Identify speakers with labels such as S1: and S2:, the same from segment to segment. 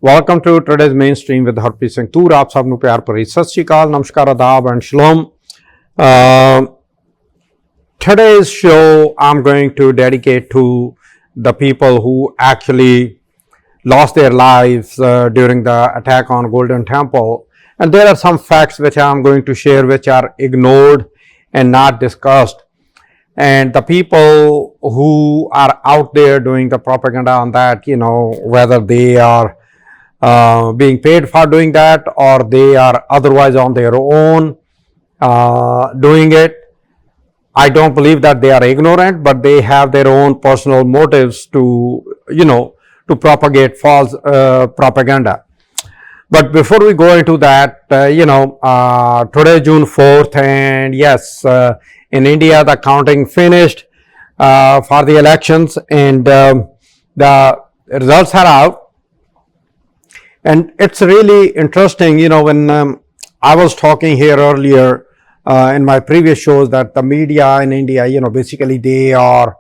S1: Welcome to today's mainstream with Harpreet Singh Toor. आप सब प्यार भरी सत श्री अकाल, नमस्कार, आदाब and shalom. Today's show I'm going to dedicate to the people who actually lost their lives during the attack on Golden Temple, and there are some facts which I'm going to share which are ignored and not discussed, and the people who are out there doing the propaganda on that, whether they are being paid for doing that or they are otherwise on their own doing it. I don't believe that they are ignorant, but they have their own personal motives to propagate false propaganda. But before we go into that, today June 4th, and yes, in India the counting finished for the elections, and the results are out. And it's really interesting, when I was talking here earlier in my previous shows that the media in India, basically they are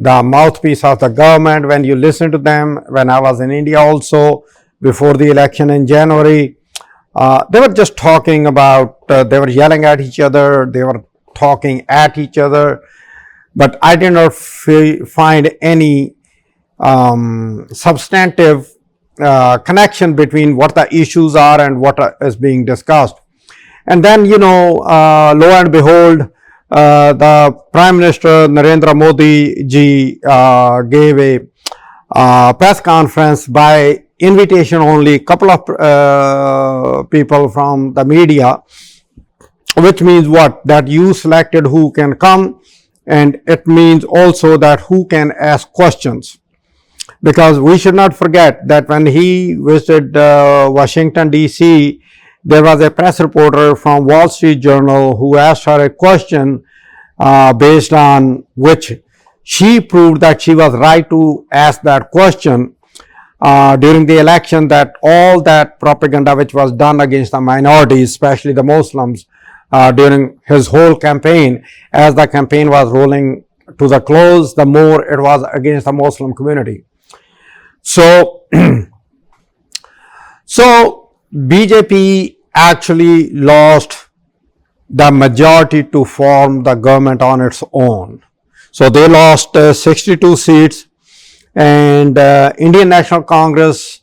S1: the mouthpiece of the government. When you listen to them, when I was in India also before the election in January, they were just talking about, they were yelling at each other, they were talking at each other, but I did not find any substantive connection between what the issues are and what is being discussed. And then, lo and behold, the Prime Minister Narendra Modi ji gave a press conference by invitation only, couple of people from the media, which means what? That you selected who can come, and it means also that who can ask questions. Because we should not forget that when he visited Washington DC, there was a press reporter from Wall Street Journal who asked her a question based on which she proved that she was right to ask that question during the election, that all that propaganda which was done against the minorities, especially the Muslims, during his whole campaign, as the campaign was rolling to the close, the more it was against the Muslim community. So BJP actually lost the majority to form the government on its own. So they lost 62 seats, and Indian National Congress,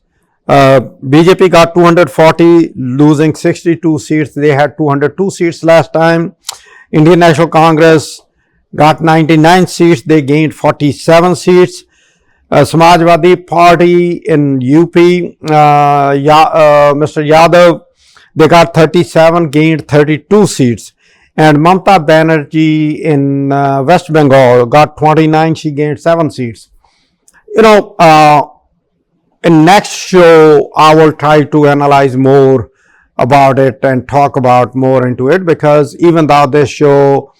S1: BJP got 240, losing 62 seats. They had 202 seats last time. Indian National Congress got 99 seats. They gained 47 seats. Samajwadi Party in UP, Mr. Yadav, they got 37, gained 32 seats. And Mamata Banerjee in West Bengal got 29, she gained 7 seats. In next show, I will try to analyze more about it and talk about more into it, because even though this show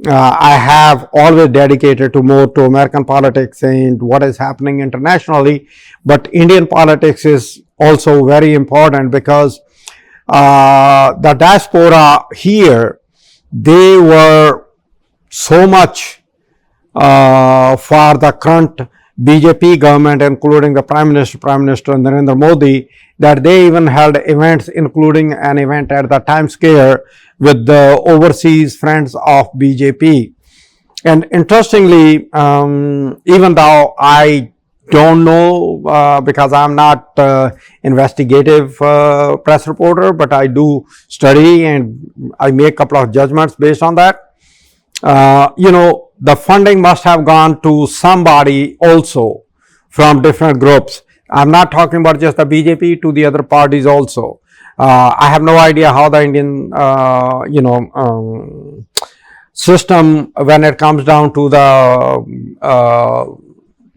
S1: I have always dedicated to more to American politics and what is happening internationally, but Indian politics is also very important, because the diaspora here, they were so much for the current BJP government, including the Prime Minister Narendra Modi, that they even held events, including an event at the Times Square with the overseas friends of BJP. And interestingly, even though I don't know, because I'm not investigative press reporter, but I do study and I make a couple of judgments based on that. The funding must have gone to somebody also from different groups. I'm not talking about just the BJP, to the other parties also. I have no idea how the Indian, system, when it comes down to the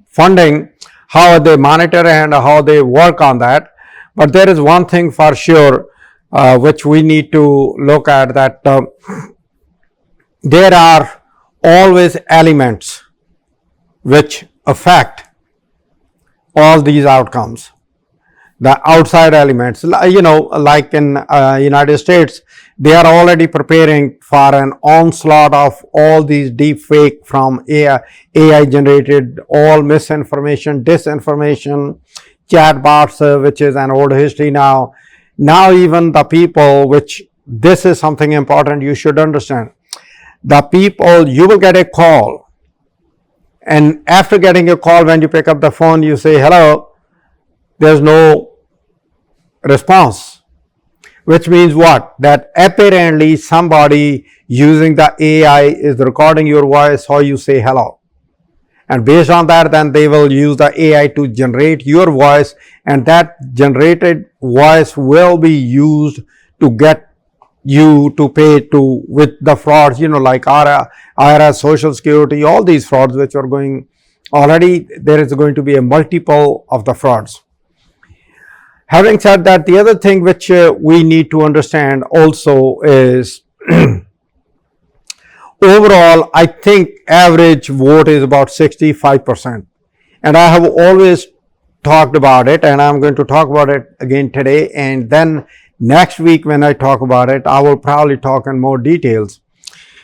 S1: funding, how they monitor and how they work on that. But there is one thing for sure, which we need to look at, that there are always elements which affect all these outcomes. The outside elements, like in United States, they are already preparing for an onslaught of all these deep fake from AI generated, all misinformation, disinformation, chat bots, which is an old history now. Now even the people, which this is something important you should understand. The people, you will get a call, and after getting a call, when you pick up the phone, you say hello, there's no response, which means what? That apparently somebody using the AI is recording your voice, how you say hello. And based on that, then they will use the AI to generate your voice, and that generated voice will be used to get you to pay to with the frauds, like IRS, Social Security, all these frauds which are going already. There is going to be a multiple of the frauds. Having said that, the other thing which we need to understand also is overall, I think average vote is about 65%. And I have always talked about it, and I'm going to talk about it again today. And then next week when I talk about it, I will probably talk in more details,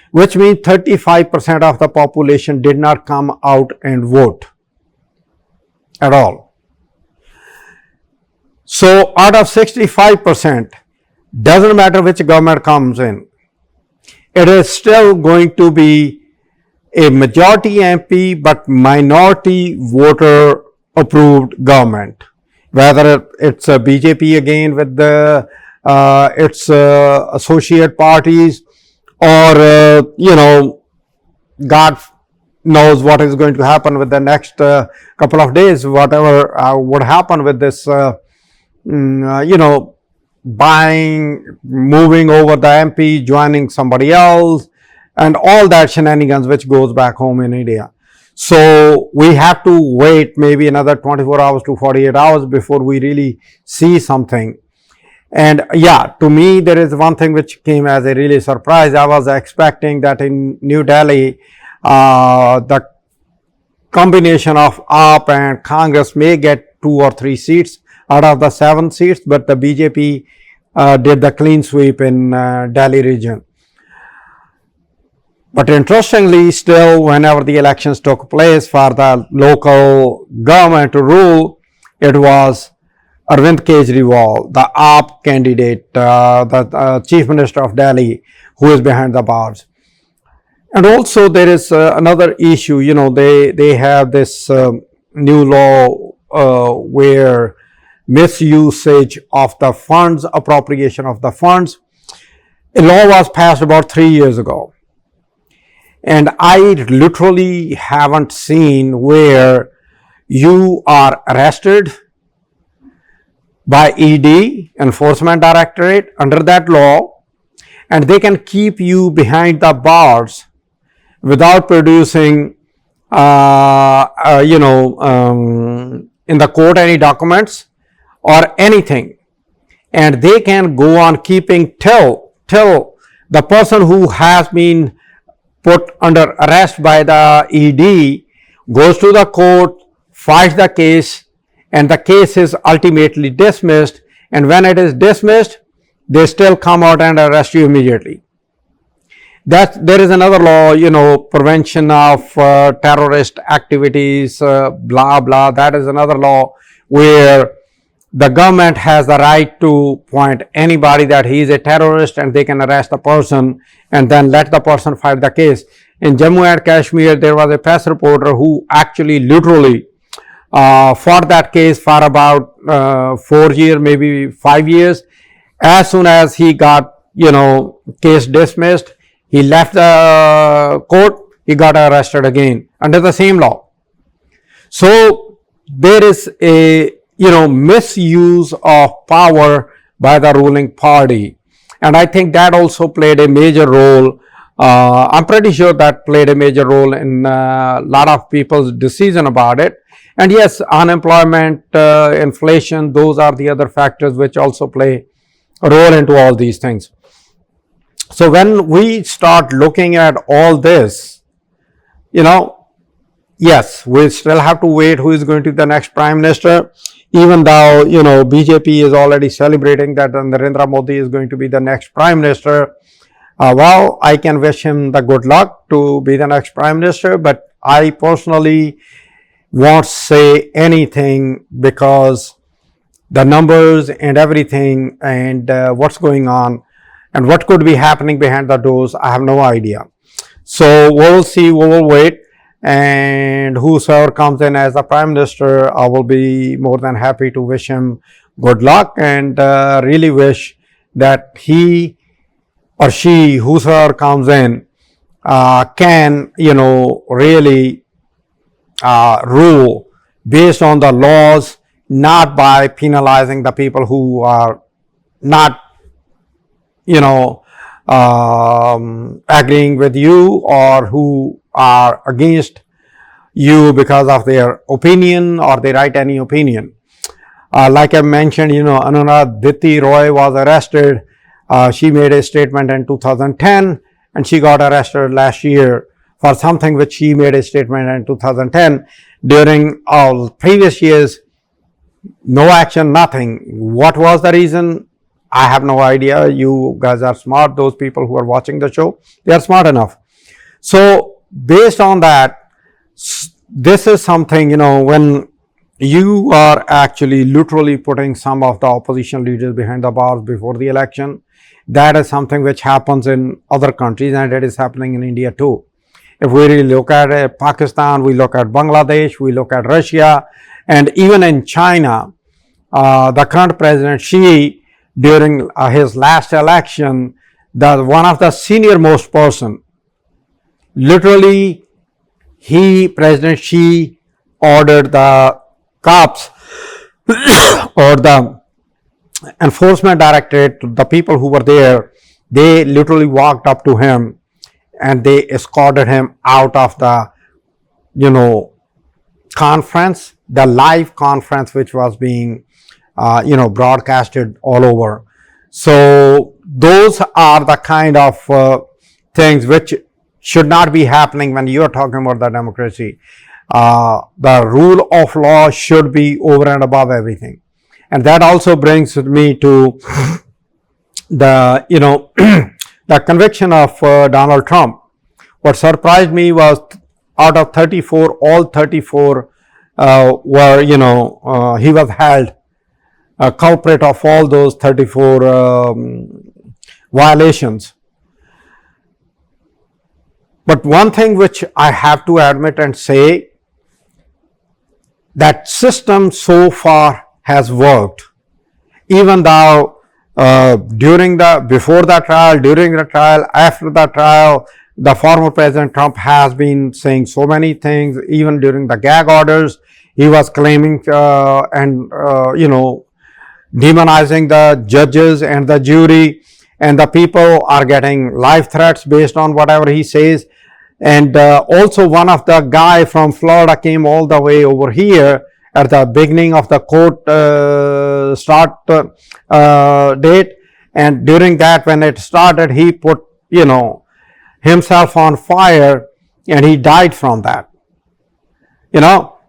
S1: which means 35% of the population did not come out and vote at all. So out of 65%, doesn't matter which government comes in, it is still going to be a majority MP but minority voter approved government, whether it's a BJP again with the its associate parties, or God knows what is going to happen with the next couple of days, whatever would happen with this buying, moving over the MP, joining somebody else, and all that shenanigans which goes back home in India. So we have to wait maybe another 24 hours to 48 hours before we really see something. And yeah, to me, there is one thing which came as a really surprise. I was expecting that in New Delhi, the combination of AAP and Congress may get 2 or 3 seats out of the 7 seats, but the BJP did the clean sweep in Delhi region. But interestingly, still, whenever the elections took place for the local government to rule, it was Arvind Kejriwal, the AAP candidate, the Chief Minister of Delhi, who is behind the bars. And also there is another issue, they have this new law where misusage of the funds, appropriation of the funds. A law was passed about 3 years ago. And I literally haven't seen where you are arrested by ED, Enforcement Directorate, under that law, and they can keep you behind the bars without producing, in the court any documents or anything. And they can go on keeping till the person who has been put under arrest by the ED goes to the court, fights the case, and the case is ultimately dismissed. And when it is dismissed, they still come out and arrest you immediately. There is another law, prevention of terrorist activities, blah, blah. That is another law where the government has the right to point anybody that he is a terrorist, and they can arrest the person and then let the person fight the case. In Jammu and Kashmir, there was a press reporter who actually literally fought that case for about 4 years, maybe 5 years. As soon as he got, case dismissed, he left the court, he got arrested again under the same law. So there is a misuse of power by the ruling party, and I think that also played a major role. I'm pretty sure that played a major role in a lot of people's decision about it. And yes, unemployment, inflation, those are the other factors which also play a role into all these things. So when we start looking at all this, yes, we still have to wait who is going to be the next prime minister. Even though, BJP is already celebrating that Narendra Modi is going to be the next prime minister. Well, I can wish him the good luck to be the next prime minister, but I personally won't say anything because the numbers and everything and what's going on and what could be happening behind the doors, I have no idea. So we'll see, we will wait, and whosoever comes in as the Prime Minister, I will be more than happy to wish him good luck and really wish that he or she, whosoever comes in, can, really rule based on the laws, not by penalizing the people who are not, agreeing with you or who are against you because of their opinion or they write any opinion. Like I mentioned, Anunaditi Roy was arrested. She made a statement in 2010 and she got arrested last year for something which she made a statement in 2010. During all previous years, no action, nothing. What was the reason? I have no idea. You guys are smart. Those people who are watching the show, they are smart enough. So based on that, this is something, when you are actually literally putting some of the opposition leaders behind the bars before the election, that is something which happens in other countries and it is happening in India too. If we really look at Pakistan, we look at Bangladesh, we look at Russia, and even in China, the current president Xi, during his last election, one of the senior most person, literally, President Xi ordered the cops or the enforcement directorate, the people who were there, they literally walked up to him and they escorted him out of the, conference, the live conference which was being, broadcasted all over. So those are the kind of things which should not be happening when you are talking about the democracy. The rule of law should be over and above everything. And that also brings me to the, the conviction of Donald Trump. What surprised me was out of 34, all 34 were, he was held a culprit of all those 34 violations. But one thing which I have to admit and say, that system so far has worked. Even though before the trial, during the trial, after the trial, the former President Trump has been saying so many things. Even during the gag orders, he was claiming demonizing the judges and the jury, and the people are getting life threats based on whatever he says. And also one of the guy from Florida came all the way over here at the beginning of the court start date, and during that, when it started, he put himself on fire and he died from that.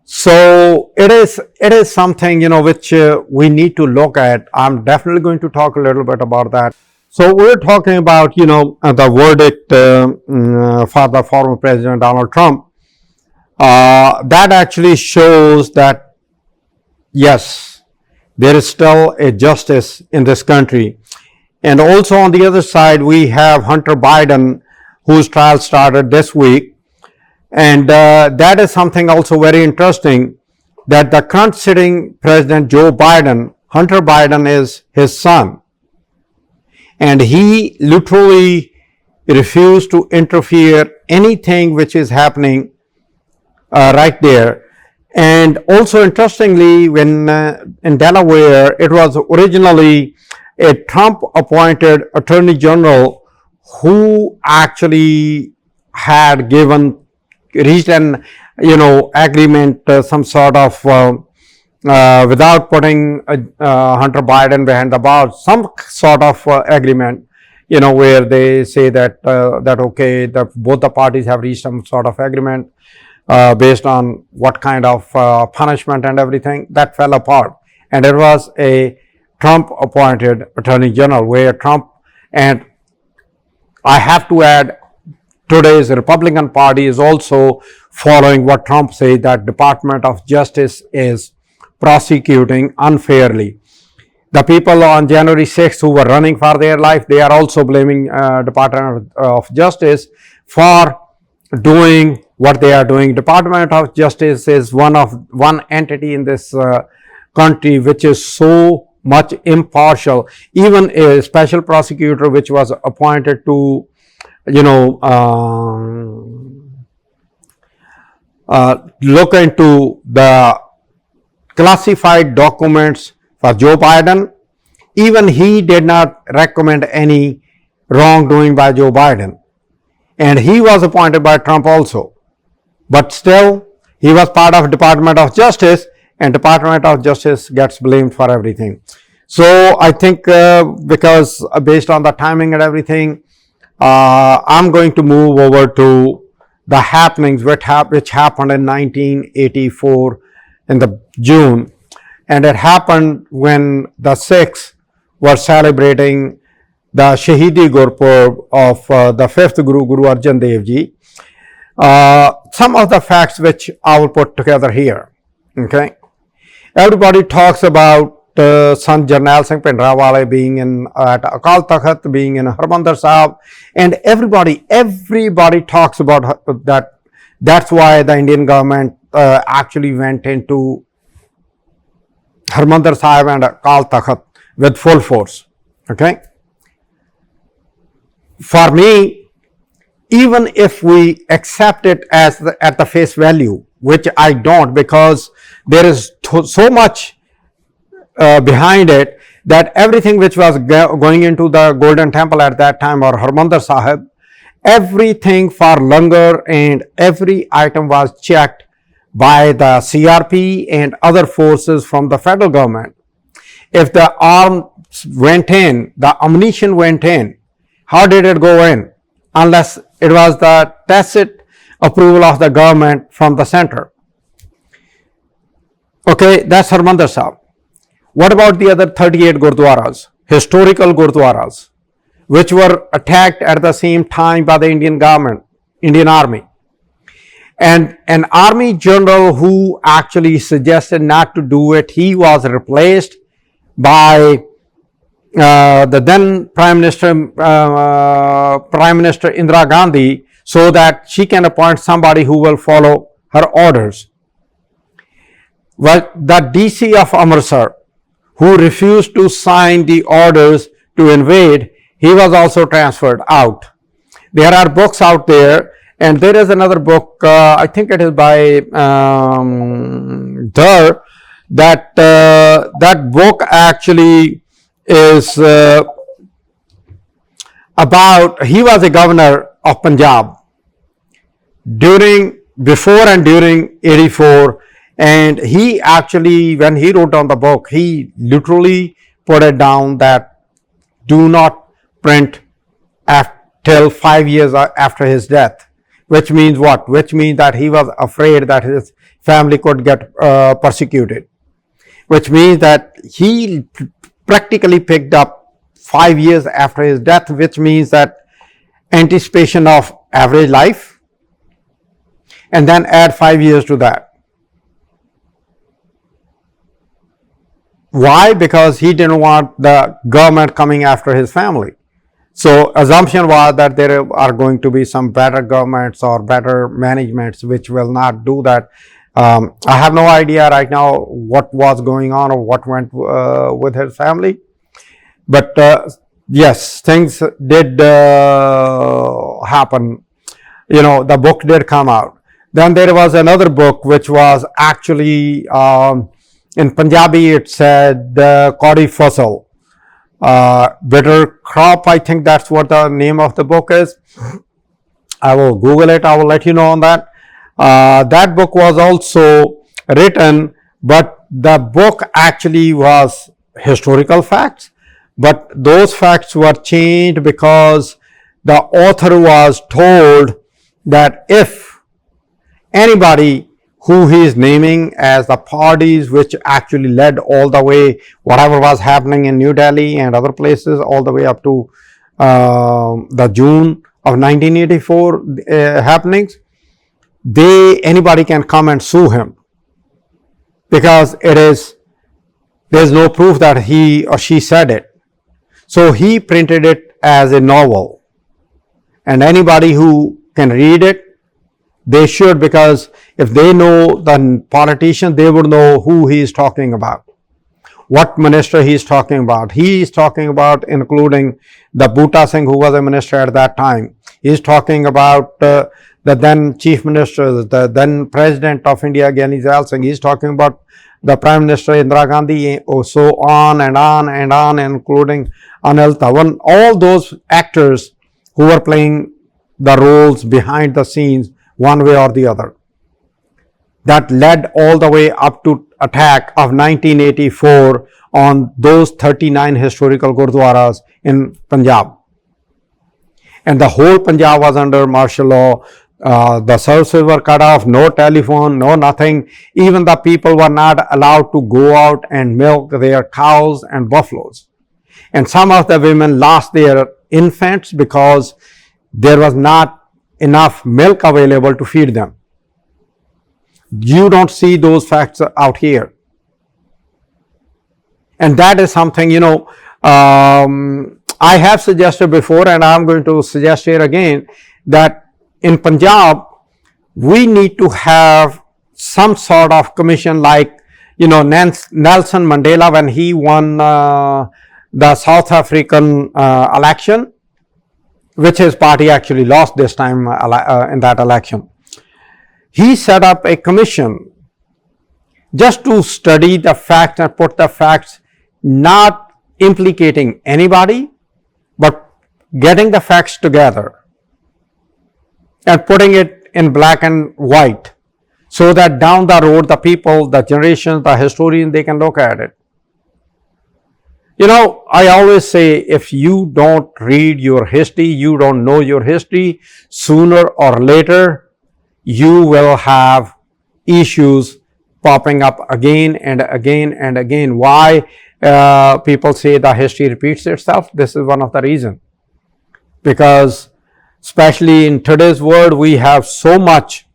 S1: So it is something which we need to look at. I'm definitely going to talk a little bit about that. So we're talking about the verdict for the former President Donald Trump. That actually shows that yes, there is still a justice in this country. And also on the other side, we have Hunter Biden, whose trial started this week. And that is something also very interesting, that the current sitting President Joe Biden, Hunter Biden is his son. And he literally refused to interfere anything which is happening right there. And also interestingly, when in Delaware, it was originally a Trump appointed Attorney General who actually had reached an agreement, some sort of without putting Hunter Biden behind the bars, some sort of agreement, where they say that okay, both the parties have reached some sort of agreement based on what kind of punishment and everything. That fell apart, and it was a Trump appointed Attorney General, where Trump, and I have to add, today's Republican Party is also following what Trump said, that Department of Justice is prosecuting unfairly. The people on January 6th who were running for their life, they are also blaming Department of Justice for doing what they are doing. Department of Justice is one entity in this country which is so much impartial. Even a special prosecutor which was appointed to, look into the classified documents for Joe Biden, even he did not recommend any wrongdoing by Joe Biden. And he was appointed by Trump also. But still, he was part of Department of Justice, and Department of Justice gets blamed for everything. So I think because based on the timing and everything, I'm going to move over to the happenings which happened in 1984 in the June. And it happened when the Sikhs were celebrating the Shahidi Gurpurb of the 5th Guru, Guru Arjan Dev Ji. Some of the facts which I will put together here. Okay, everybody talks about Sant Jarnail Singh Bhindranwale being at Akal Takht, being in Harmandir Sahib, and everybody talks about that. That's why the Indian government actually went into Harmandir Sahib and Akal Takht with full force. Okay, for me, even if we accept it as at the face value, which I don't, because there is so much behind it, that everything which was going into the Golden Temple at that time, or Harmandir Sahib, everything for langar and every item was checked by the CRP and other forces from the federal government. If the arms went in, the ammunition went in, how did it go in? Unless it was the tacit approval of the government from the center. Okay, that's Harmandir Sahib. What about the other 38 Gurdwaras, historical Gurdwaras, which were attacked at the same time by the Indian government, Indian Army? And an army general who actually suggested not to do it, he was replaced by the then Prime Minister Indira Gandhi, so that she can appoint somebody who will follow her orders. Well, the DC of Amritsar, who refused to sign the orders to invade, he was also transferred out. There are books out there, and there is another book, I think it is by Dhar, that book actually is about, he was a governor of Punjab before and during 84, and he actually, when he wrote down the book, he literally put it down that do not print till 5 years after his death. Which means what? Which means that he was afraid that his family could get persecuted. Which means that he practically picked up 5 years after his death, which means that anticipation of average life, and then add 5 years to that. Why? Because he didn't want the government coming after his family. So assumption was that there are going to be some better governments or better managements which will not do that. I have no idea right now what was going on or what went with his family. But yes, things did happen. The book did come out. Then there was another book which was actually in Punjabi, it said Kauri Fasal, bitter crop. I think that's what the name of the book is. I will Google it. I will let you know on that. That book was also written, but the book actually was historical facts, but those facts were changed because the author was told that if anybody who he is naming as the parties which actually led all the way, whatever was happening in New Delhi and other places, all the way up to the June of 1984 happenings, anybody can come and sue him, because there's no proof that he or she said it. So he printed it as a novel, and anybody who can read it, they should, because if they know the politician, they would know who he is talking about, what minister he is talking about. He is talking about including the Bhutta Singh, who was a minister at that time. He is talking about the then chief minister, the then president of India, Gyani Zail Singh. He is talking about the Prime Minister Indira Gandhi, so on and on and on, including Anil Tavan, all those actors who were playing the roles behind the scenes one way or the other. That led all the way up to attack of 1984 on those 39 historical Gurdwaras in Punjab. And the whole Punjab was under martial law. The services were cut off, no telephone, no nothing. Even the people were not allowed to go out and milk their cows and buffaloes. And some of the women lost their infants because there was not enough milk available to feed them. You don't see those facts out here. And that is something, I have suggested before, and I'm going to suggest here again, that in Punjab, we need to have some sort of commission like, Nelson Mandela, when he won the South African election, which his party actually lost this time in that election. He set up a commission just to study the facts and put the facts, not implicating anybody, but getting the facts together and putting it in black and white, so that down the road, the people, the generations, the historians, they can look at it. I always say, if you don't read your history, you don't know your history, sooner or later, you will have issues popping up again and again and again. Why people say the history repeats itself? This is one of the reasons. Because especially in today's world, we have so much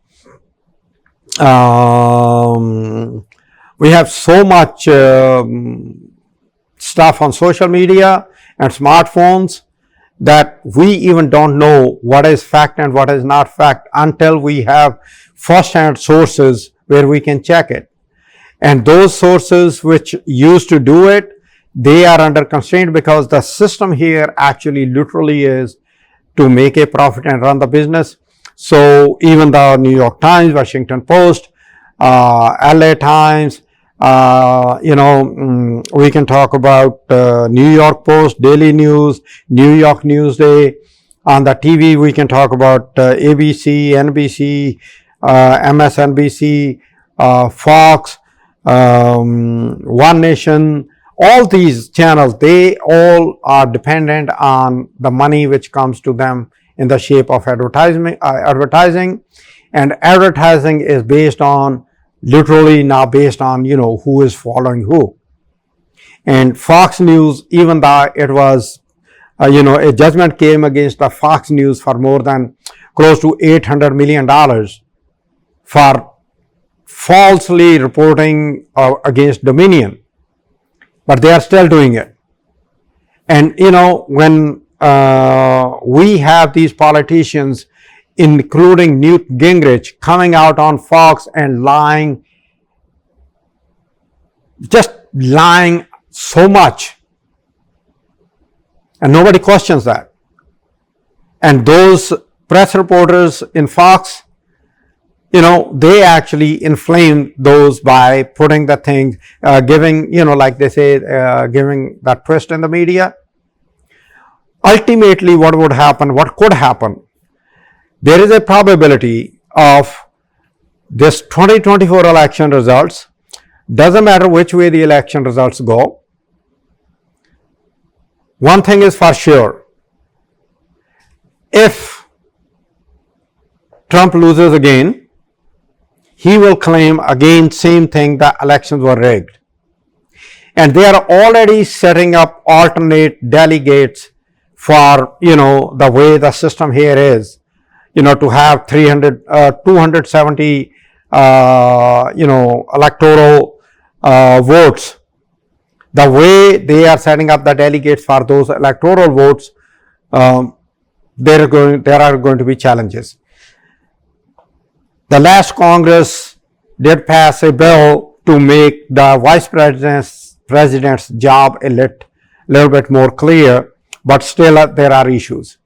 S1: stuff on social media and smartphones, that we even don't know what is fact and what is not fact until we have first-hand sources where we can check it. And those sources which used to do it, they are under constraint, because the system here actually literally is to make a profit and run the business. So even the New York Times, Washington Post, LA Times, we can talk about New York Post, Daily News, New York Newsday. On the TV, we can talk about ABC, NBC, MSNBC, Fox, One Nation. All these channels, they all are dependent on the money which comes to them in the shape of advertising. And advertising is based on, literally now based on, who is following who. And Fox News, even though it was, a judgment came against the Fox News for more than close to $800 million for falsely reporting against Dominion. But they are still doing it. And, when we have these politicians, including Newt Gingrich, coming out on Fox and lying, just lying so much, and nobody questions that. And those press reporters in Fox, they actually inflame those by putting the things, giving, like they say, giving that twist in the media. Ultimately, what would happen, what could happen, there is a probability of this 2024 election results, doesn't matter which way the election results go. One thing is for sure, if Trump loses again, he will claim again same thing, the elections were rigged. And they are already setting up alternate delegates for, the way the system here is, to have 270, electoral votes. The way they are setting up the delegates for those electoral votes, there are going to be challenges. The last Congress did pass a bill to make the vice president's job a little bit more clear, but still there are issues.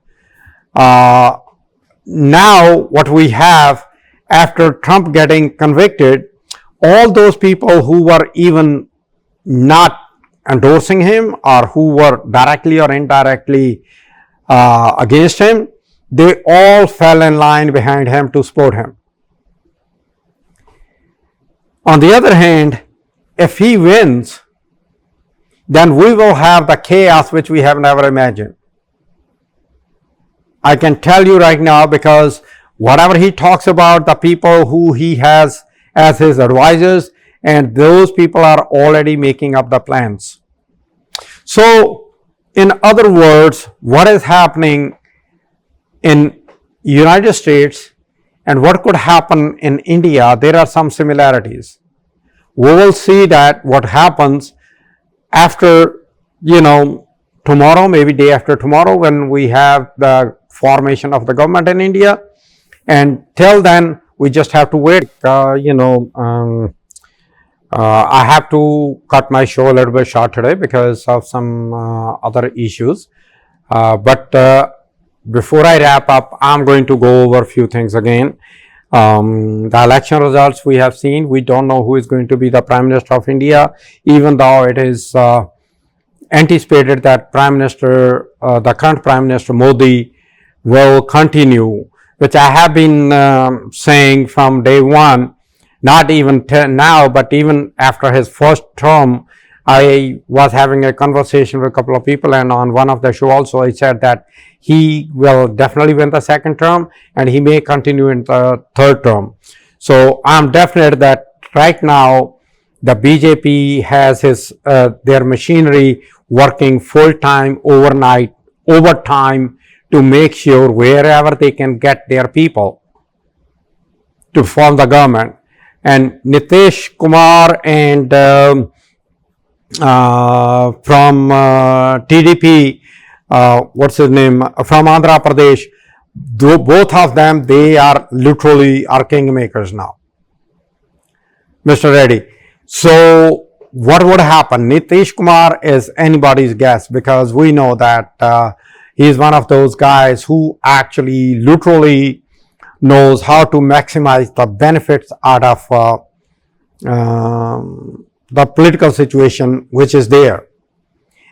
S1: Now what we have, after Trump getting convicted, all those people who were even not endorsing him or who were directly or indirectly against him, they all fell in line behind him to support him. On the other hand, if he wins, then we will have the chaos which we have never imagined. I can tell you right now, because whatever he talks about, the people who he has as his advisors, and those people are already making up the plans. So, in other words, what is happening in United States and what could happen in India, there are some similarities. We will see that what happens after, tomorrow, maybe day after tomorrow, when we have the formation of the government in India. And till then, we just have to wait. I have to cut my show a little bit short today because of some other issues. But before I wrap up, I'm going to go over a few things again. The election results we have seen, we don't know who is going to be the Prime Minister of India, even though it is anticipated that the current Prime Minister Modi will continue, which I have been saying from day one, not even now, but even after his first term. I was having a conversation with a couple of people, and on one of the show also I said that he will definitely win the second term and he may continue in the third term. So I'm definite that right now the BJP has their machinery working full time, overnight, overtime, to make sure wherever they can get their people to form the government. And Nitish Kumar and from TDP, what's his name, from Andhra Pradesh, both of them, they are literally our kingmakers now. Mr. Reddy. So what would happen? Nitish Kumar is anybody's guess, because we know that he is one of those guys who actually literally knows how to maximize the benefits out of the political situation which is there.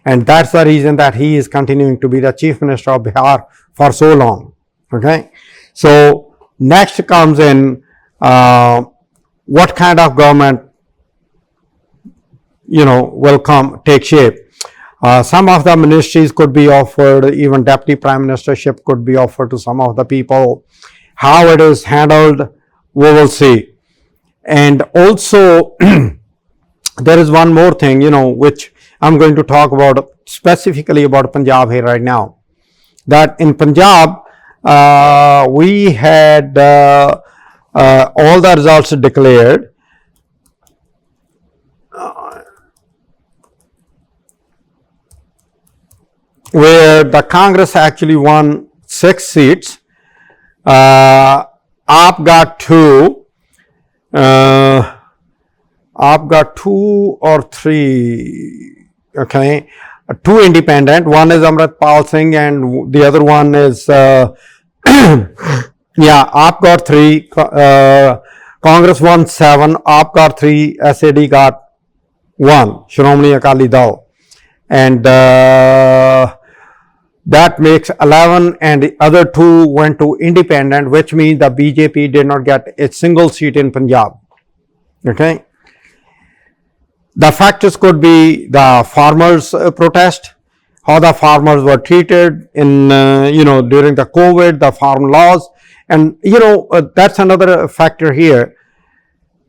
S1: And that's the reason that he is continuing to be the Chief Minister of Bihar for so long. Okay. So next comes in what kind of government will take shape. Some of the ministries could be offered, even deputy prime ministership could be offered to some of the people. How it is handled, we will see. And also there is one more thing, which I'm going to talk about specifically about Punjab here right now. That in Punjab, we had all the results declared. Where the Congress actually won 6 seats. AAP got 2. AAP got 2 or 3. Okay, 2 independent. One is Amritpal Singh and the other one is AAP got 3. Congress won 7. AAP got 3. SAD got 1. Shromani Akali Dal. And that makes 11, and the other 2 went to independent, which means the BJP did not get a single seat in Punjab. Okay. The factors could be the farmers' protest, how the farmers were treated in, during the COVID, the farm laws. And, that's another factor here.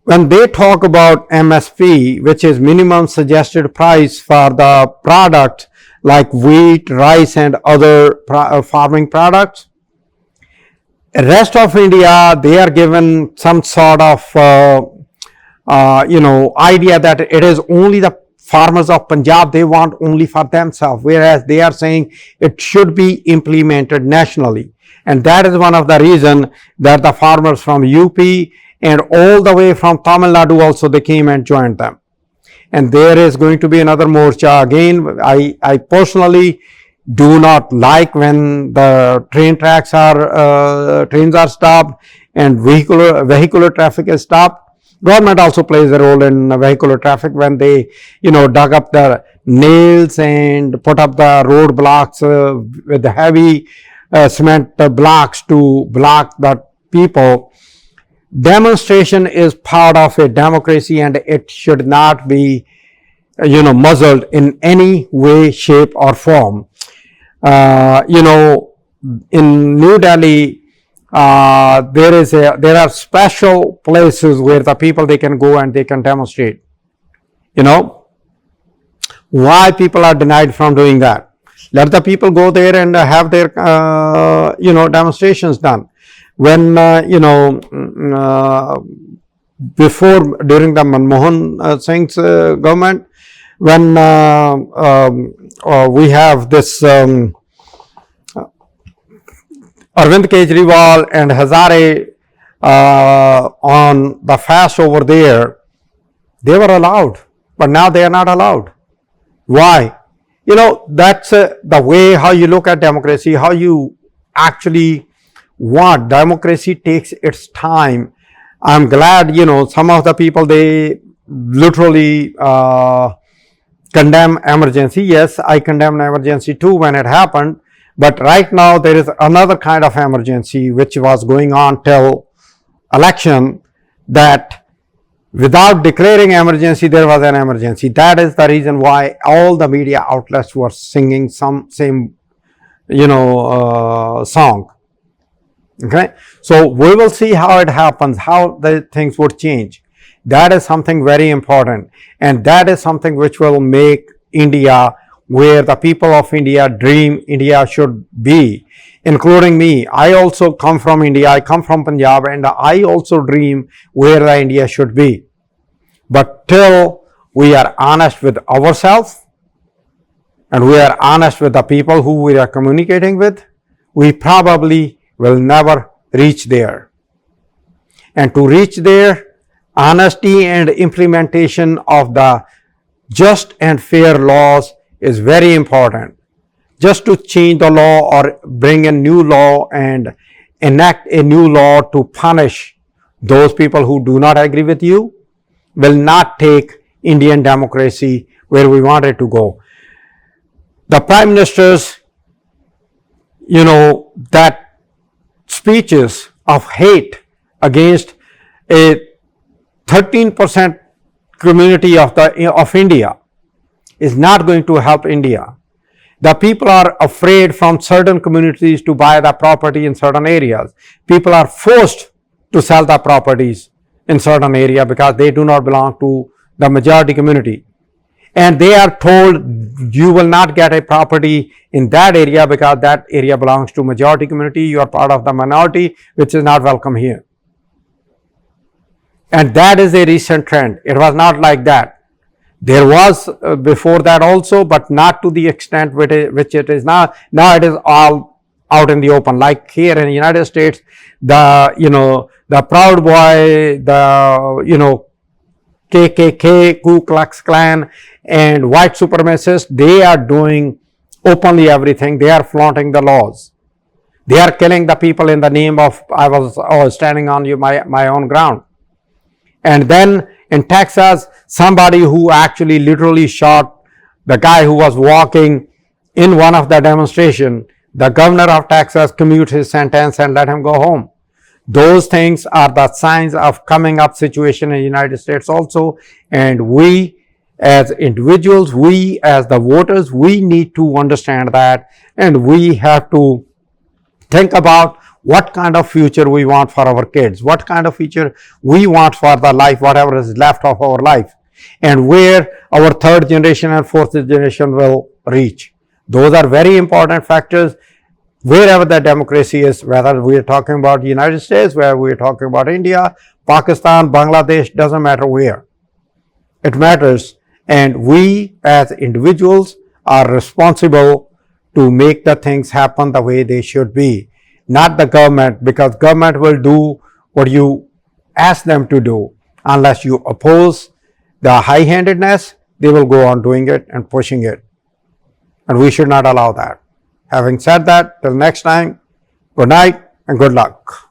S1: When they talk about MSP, which is minimum suggested price for the product like wheat, rice, and other farming products. Rest of India, they are given some sort of idea that it is only the farmers of Punjab, they want only for themselves, whereas they are saying it should be implemented nationally. And that is one of the reasons that the farmers from UP and all the way from Tamil Nadu also, they came and joined them. And there is going to be another morcha again. I personally do not like when the trains are stopped and vehicular traffic is stopped. Government also plays a role in vehicular traffic when they, dug up the nails and put up the road blocks with the heavy cement blocks to block the people. Demonstration is part of a democracy and it should not be, muzzled in any way, shape or form. In New Delhi, there are special places where the people, they can go and they can demonstrate. Why people are denied from doing that? Let the people go there and have their demonstrations done. When during the Manmohan Singh's government, when we have this Arvind Kejriwal and Hazare on the fast over there, they were allowed, but now they are not allowed. Why? That's the way how you look at democracy, how you actually want. Democracy takes its time. I'm glad, some of the people, they literally condemn emergency. Yes, I condemn emergency too when it happened. But right now there is another kind of emergency which was going on till election, that without declaring emergency, there was an emergency. That is the reason why all the media outlets were singing same song. Okay, so we will see how it happens, how the things would change. That is something very important, and that is something which will make India where the people of India dream India should be, including me. I also come from India, I come from Punjab, and I also dream where the India should be. But till we are honest with ourselves and we are honest with the people who we are communicating with, we probably will never reach there. And to reach there, honesty and implementation of the just and fair laws is very important. Just to change the law or bring a new law and enact a new law to punish those people who do not agree with you will not take Indian democracy where we want it to go. The Prime Minister's, that speeches of hate against a 13% community of India is not going to help India. The people are afraid from certain communities to buy the property in certain areas. People are forced to sell the properties in certain area because they do not belong to the majority community. And they are told you will not get a property in that area because that area belongs to majority community. You are part of the minority, which is not welcome here. And that is a recent trend. It was not like that. There was before that also, but not to the extent which it is now. Now it is all out in the open. Like here in the United States, the Proud Boy, the KKK, Ku Klux Klan, and white supremacists, they are doing openly everything. They are flaunting the laws. They are killing the people in the name of I was standing on my own ground. And then in Texas, somebody who actually literally shot the guy who was walking in one of the demonstrations, the governor of Texas commuted his sentence and let him go home. Those things are the signs of coming up situation in the United States also. And we as individuals, we as the voters, we need to understand that, and we have to think about what kind of future we want for our kids, what kind of future we want for the life, whatever is left of our life, and where our third generation and fourth generation will reach. Those are very important factors wherever the democracy is, whether we are talking about the United States, whether we are talking about India, Pakistan, Bangladesh, doesn't matter where. It matters, and we as individuals are responsible to make the things happen the way they should be, not the government, because government will do what you ask them to do. Unless you oppose the high-handedness, they will go on doing it and pushing it, and we should not allow that. Having said that, till next time, good night and good luck.